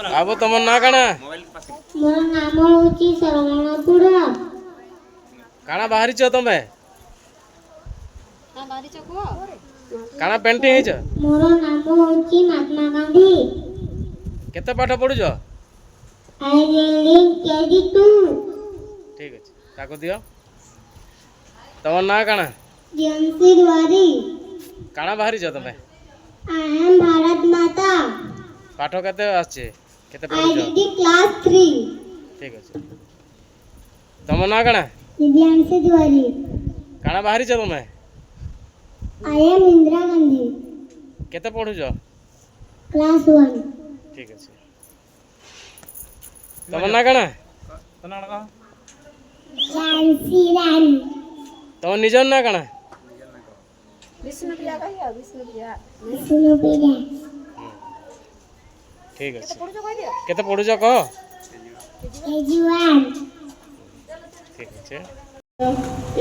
बाबू तुम ना काना मोर नाम होची सरवणपुर। काना बाहरी छ तमे काना पेंटिंग हेछ मोर नाम होची महात्मा गांधी। केते पाठ पढु छ आई रीडिंग केजी 2। ठीक अछि ताको दियो तुम ना काना जियंसी द्वारी। काना बाहरी छ तमे आई एम भारत माता। पाठ केते आछे केते पढु आई छ रीडिंग क्लास 3। ठीक अछि तुम ना काना दिव्यांशी द्वारी। काना बाहरी छ तमे आई एम इंदिरा गांधी। केते पढु छ क्लास 1। ठीक अछि तुम ना काना झांसी रानी। तुम निजन ना काना विष्णुप्रिया। ठीक अछि केते पढु छ कह केजी 1। ठीक अछि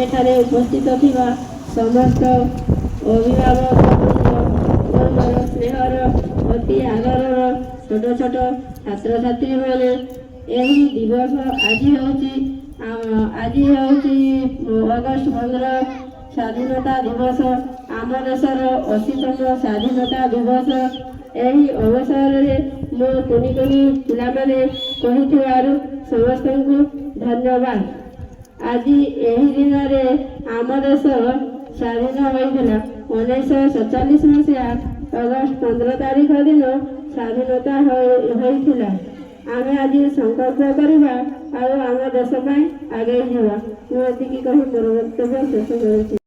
एठारे उपस्थित थिबा समस्त अभिभावक ମୋର ସ୍ନେହର ଅତି ଆଦରର ଛୋଟ ଛୋଟ ଛାତ୍ରଛାତ୍ରୀମାନେ ଏହି ଦିବସ ଆଜି ହେଉଛି ଅଗଷ୍ଟ 15 ସ୍ୱାଧୀନତା ଦିବସ ଆମ ଦେଶର 80ତମ ସ୍ୱାଧୀନତା ଦିବସ। ଏହି ଅବସରରେ ମୋ କୁନି କୁନି ପିଲାମାନେ କହିଥିବାରୁ ସମସ୍ତଙ୍କୁ ଧନ୍ୟବାଦ। ଆଜି ଏହି ଦିନରେ ଆମ ଦେଶ ସ୍ୱାଧୀନ ହୋଇଥିଲା। 1947 ମସିହା ଅଗଷ୍ଟ 15 ତାରିଖ ଦିନ ସ୍ୱାଧୀନତା ହୋଇଥିଲା। ଆମେ ଆଜି ସଂକଳ୍ପ କରିବା ଆଉ ଆମ ଦେଶ ପାଇଁ ଆଗେଇ ଯିବା। ମୁଁ ଏତିକି କହି ମୋର ବକ୍ତବ୍ୟ ଶେଷ କରୁଛି।